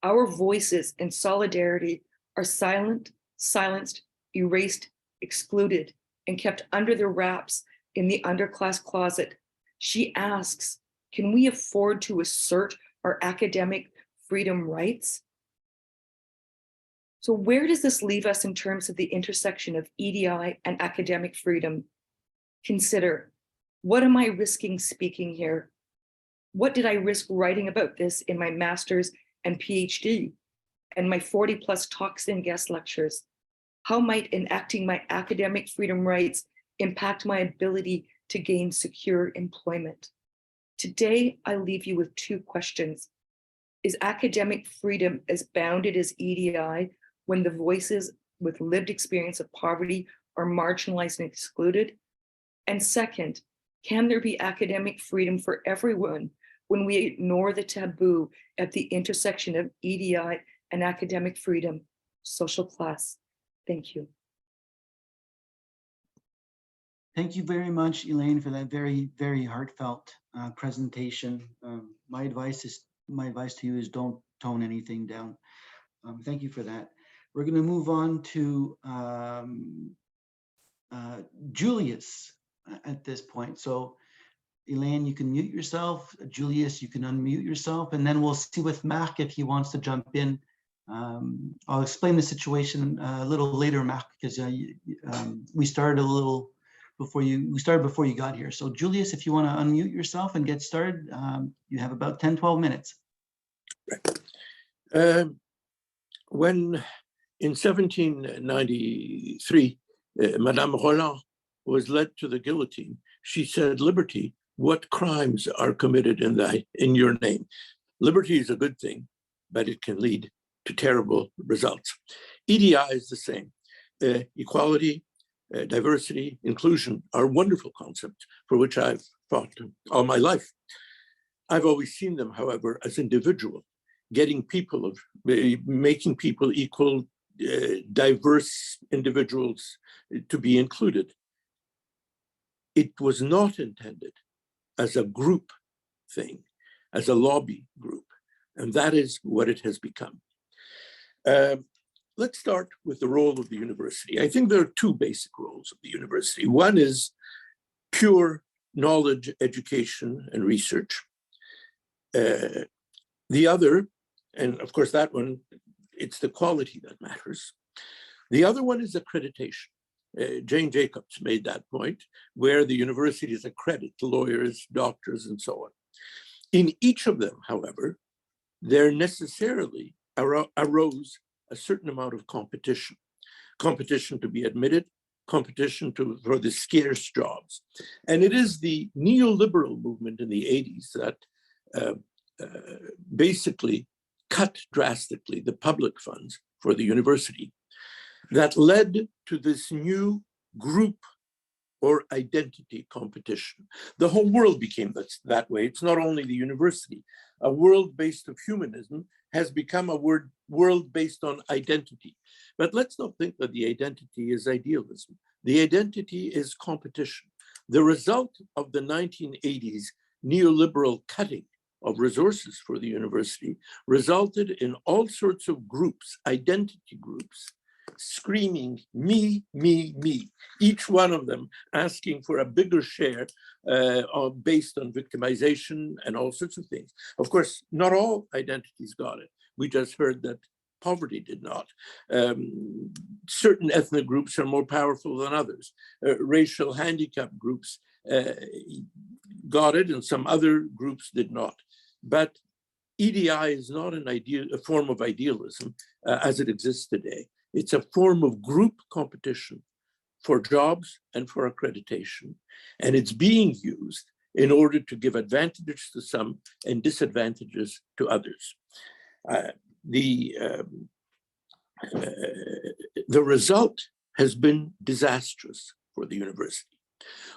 Our voices in solidarity are silenced, erased, excluded, and kept under the wraps in the underclass closet. She asks, can we afford to assert our academic freedom rights? So where does this leave us in terms of the intersection of EDI and academic freedom? Consider, what am I risking speaking here? What did I risk writing about this in my master's and PhD and my 40+ talks and guest lectures? How might enacting my academic freedom rights impact my ability to gain secure employment? Today, I leave you with 2 questions. Is academic freedom as bounded as EDI when the voices with lived experience of poverty are marginalized and excluded? And second, can there be academic freedom for everyone when we ignore the taboo at the intersection of EDI and academic freedom, social class? Thank you. Thank you very much, Elaine, for that very, very heartfelt presentation. My advice to you is don't tone anything down. Thank you for that. We're going to move on to Julius at this point. So Elaine, you can mute yourself. Julius, you can unmute yourself, and then we'll see with Marc if he wants to jump in. I'll explain the situation a little later, Marc, because we started a little before you got here. So Julius, if you want to unmute yourself and get started, you have about 10-12 minutes. When in 1793, Madame Roland was led to the guillotine, she said, "Liberty, what crimes are committed in your name?" Liberty is a good thing, but it can lead to terrible results. EDI is the same. Equality, diversity, inclusion are wonderful concepts for which I've fought all my life. I've always seen them, however, as individual, making people equal, diverse individuals to be included. It was not intended as a group thing, as a lobby group, and that is what it has become. Let's start with the role of the university. I think there are 2 basic roles of the university. One is pure knowledge, education, and research. The other, and of course that one, it's the quality that matters. The other one is accreditation. Jane Jacobs made that point, where the universities accredit lawyers, doctors, and so on. In each of them, however, there necessarily arose a certain amount of competition. Competition to be admitted, competition for the scarce jobs. And it is the neoliberal movement in the 80s that basically cut drastically the public funds for the university that led to this new group or identity competition. The whole world became that way. It's not only the university. A world based on humanism has become a world based on identity. But let's not think that the identity is idealism. The identity is competition. The result of the 1980s neoliberal cutting of resources for the university resulted in all sorts of groups, identity groups, screaming, me, me, me, each one of them asking for a bigger share based on victimization and all sorts of things. Of course, not all identities got it. We just heard that poverty did not. Certain ethnic groups are more powerful than others. Racial handicap groups got it and some other groups did not. But EDI is not a form of idealism as it exists today. It's a form of group competition for jobs and for accreditation. And it's being used in order to give advantages to some and disadvantages to others. The result has been disastrous for the university.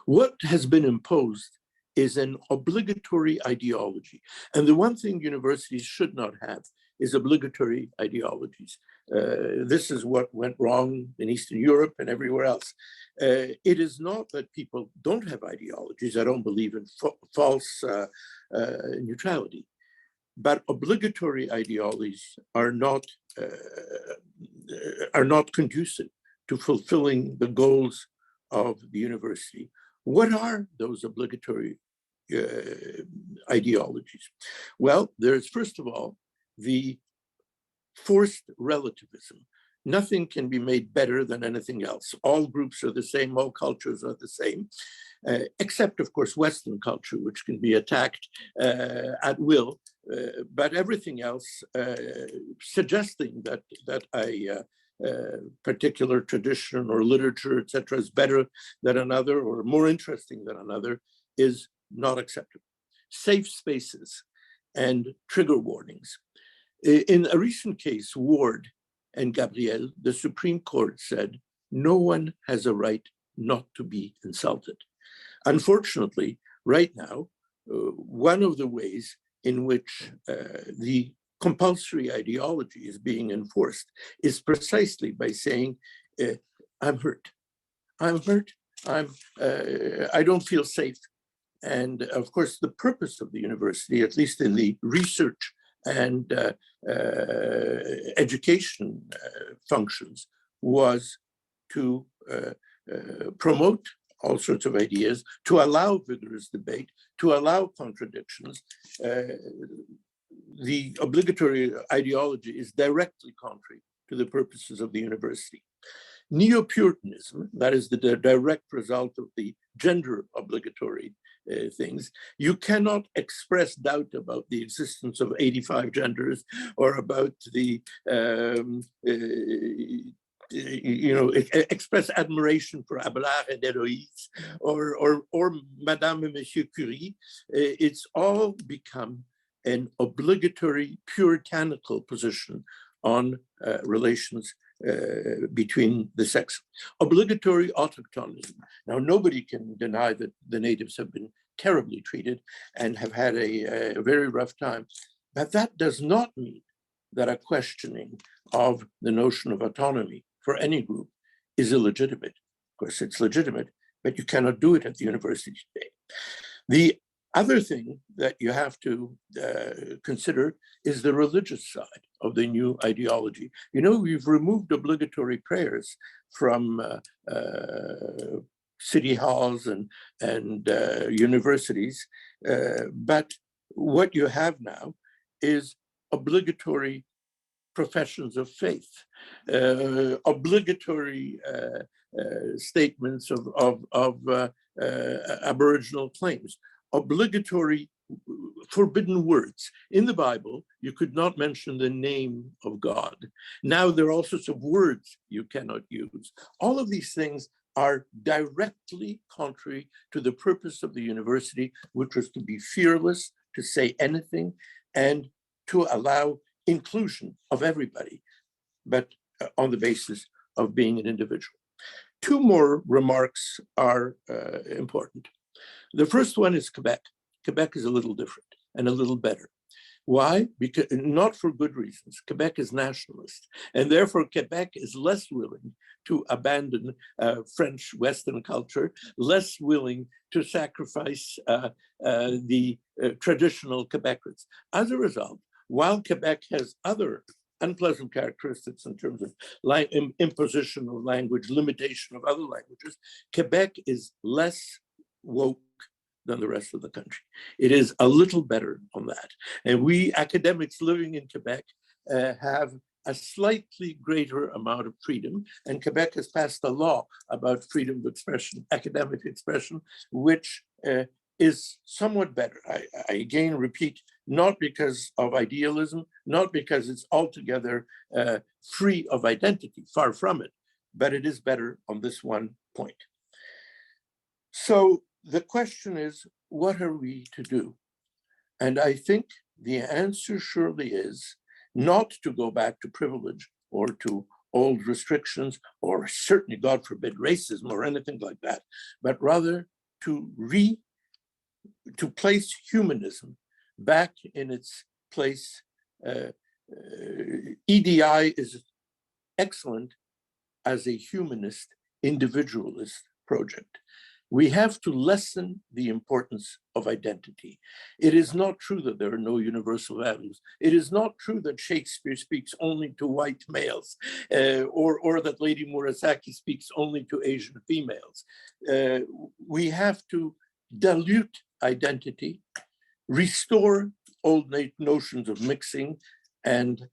What has been imposed is an obligatory ideology. And the one thing universities should not have is obligatory ideologies. This is what went wrong in Eastern Europe and everywhere else. It is not that people don't have ideologies. I don't believe in false neutrality. but obligatory ideologies are not conducive to fulfilling the goals of the university. What are those obligatory ideologies? Well, there's first of all the forced relativism. Nothing can be made better than anything else. All groups are the same, all cultures are the same, except of course Western culture, which can be attacked at will. But everything else suggesting that a particular tradition or literature, etc., is better than another or more interesting than another is not acceptable. Safe spaces and trigger warnings. In a recent case, Ward and Gabriel, the Supreme Court said, no one has a right not to be insulted. Unfortunately, right now, one of the ways in which the compulsory ideology is being enforced is precisely by saying, I'm hurt, I don't feel safe. And of course, the purpose of the university, at least in the research and education functions, was to promote all sorts of ideas, to allow vigorous debate, to allow contradictions. The obligatory ideology is directly contrary to the purposes of the university. Neo-Puritanism, that is the direct result of the gender obligatory things. You cannot express doubt about the existence of 85 genders or about the, express admiration for Abelard and Héloïse or Madame and Monsieur Curie. It's all become an obligatory puritanical position on relations between the sexes. Obligatory autochtonism. Now, nobody can deny that the natives have been terribly treated and have had a very rough time, but that does not mean that a questioning of the notion of autonomy for any group is illegitimate. Of course, it's legitimate, but you cannot do it at the university today. The other thing that you have to consider is the religious side of the new ideology. You know, we've removed obligatory prayers from city halls and universities, but what you have now is obligatory professions of faith, obligatory statements of Aboriginal claims, obligatory forbidden words. In the Bible, you could not mention the name of God. Now there are all sorts of words you cannot use. All of these things are directly contrary to the purpose of the university, which was to be fearless, to say anything, and to allow inclusion of everybody, but on the basis of being an individual. Two more remarks are important. The first one is Quebec. Quebec is a little different and a little better. Why? Because not for good reasons. Quebec is nationalist, and therefore Quebec is less willing to abandon French Western culture, less willing to sacrifice the traditional Quebecers. As a result, while Quebec has other unpleasant characteristics in terms of imposition of language, limitation of other languages, Quebec is less woke than the rest of the country. It is a little better on that. And we academics living in Quebec have a slightly greater amount of freedom. And Quebec has passed a law about freedom of expression, academic expression, which is somewhat better. I again repeat, not because of idealism, not because it's altogether free of identity, far from it, but it is better on this one point. So the question is, what are we to do? And I think the answer surely is not to go back to privilege or to old restrictions, or certainly, God forbid, racism or anything like that, but rather to place humanism back in its place. EDI is excellent as a humanist, individualist project. We have to lessen the importance of identity. It is not true that there are no universal values. It is not true that Shakespeare speaks only to white males, or that Lady Murasaki speaks only to Asian females. We have to dilute identity, restore old notions of mixing, and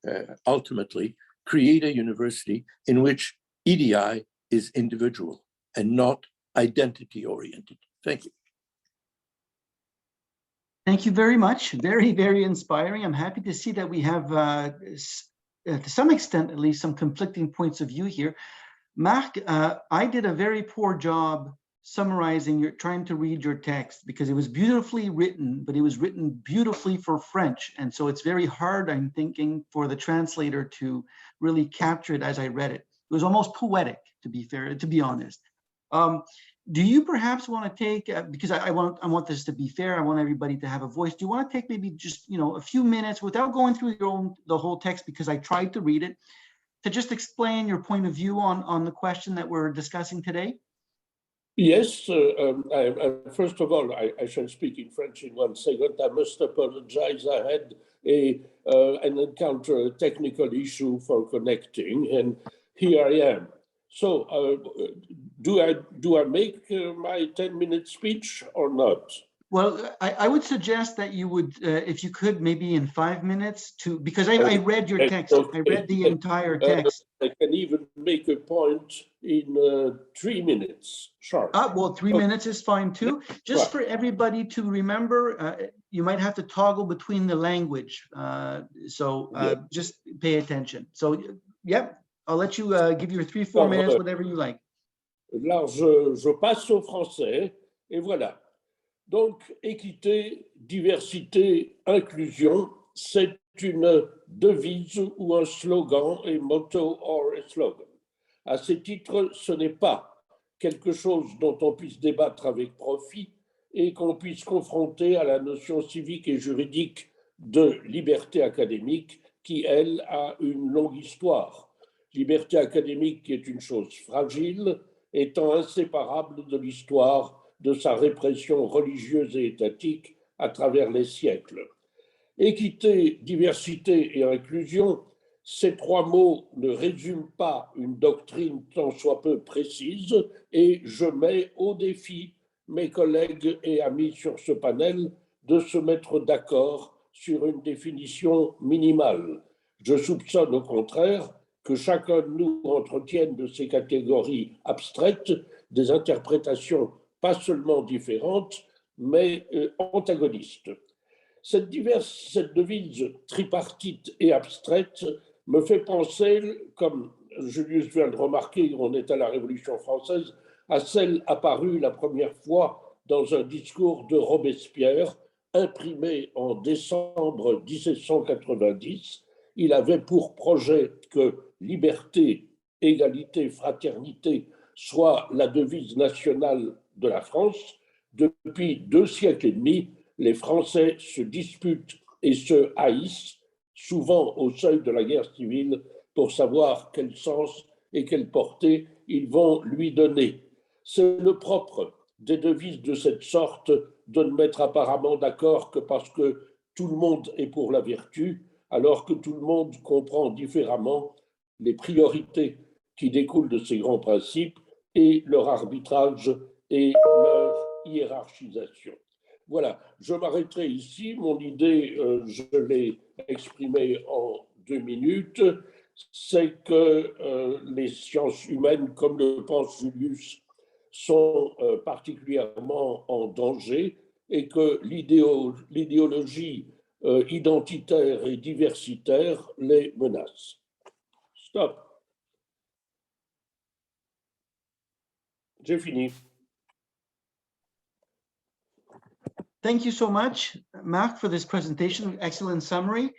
ultimately create a university in which EDI is individual and not identity-oriented. Thank you. Thank you very much. Very, very inspiring. I'm happy to see that we have, to some extent, at least, some conflicting points of view here. Marc, I did a very poor job summarizing trying to read your text because it was beautifully written, but it was written beautifully for French. And so it's very hard, I'm thinking, for the translator to really capture it as I read it. It was almost poetic, to be fair, to be honest. Do you perhaps want to take, because I want this to be fair, I want everybody to have a voice. Do you want to take maybe just, a few minutes without going through the whole text, because I tried to read it, to just explain your point of view on the question that we're discussing today? Yes, first of all, I shall speak in French in 1 second. I must apologize. I had an encounter, a technical issue for connecting, and here I am. So do I make my 10-minute speech or not? Well, I would suggest that you would, if you could, maybe in 5 minutes, because I read your text. Okay. I read the entire text. I can even make a point in 3 minutes sharp. Well, 3 minutes is fine too. Just for everybody to remember, you might have to toggle between the language. Just pay attention. So, yep, I'll let you give your 3-4 minutes, whatever you like. Là, je passe au français et voilà. Donc, équité, diversité, inclusion, c'est une devise ou un slogan, un motto or a slogan. À ce titre, ce n'est pas quelque chose dont on puisse débattre avec profit et qu'on puisse confronter à la notion civique et juridique de liberté académique qui, elle, a une longue histoire. Liberté académique qui est une chose fragile, étant inséparable de l'histoire de sa répression religieuse et étatique à travers les siècles. Équité, diversité et inclusion, ces 3 mots ne résument pas une doctrine tant soit peu précise et je mets au défi mes collègues et amis sur ce panel de se mettre d'accord sur une définition minimale. Je soupçonne au contraire que chacun de nous entretienne de ces catégories abstraites des interprétations pas seulement différentes, mais antagonistes. Cette devise tripartite et abstraite me fait penser, comme Julius vient de remarquer, on est à la Révolution française, à celle apparue la première fois dans un discours de Robespierre, imprimé en décembre 1790. Il avait pour projet que liberté, égalité, fraternité soit la devise nationale de la France. Depuis 2 siècles et demi, les Français se disputent et se haïssent, souvent au seuil de la guerre civile, pour savoir quel sens et quelle portée ils vont lui donner. C'est le propre des devises de cette sorte de ne mettre apparemment d'accord que parce que tout le monde est pour la vertu, alors que tout le monde comprend différemment les priorités qui découlent de ces grands principes et leur arbitrage et leur hiérarchisation. Voilà, je m'arrêterai ici. Mon idée, je l'ai exprimée en 2 minutes, c'est que les sciences humaines, comme le pense Julius, sont particulièrement en danger et que l'idéologie identitaire et diversitaire les menace. Stop. J'ai fini. Thank you so much, Marc, for this presentation. Excellent summary.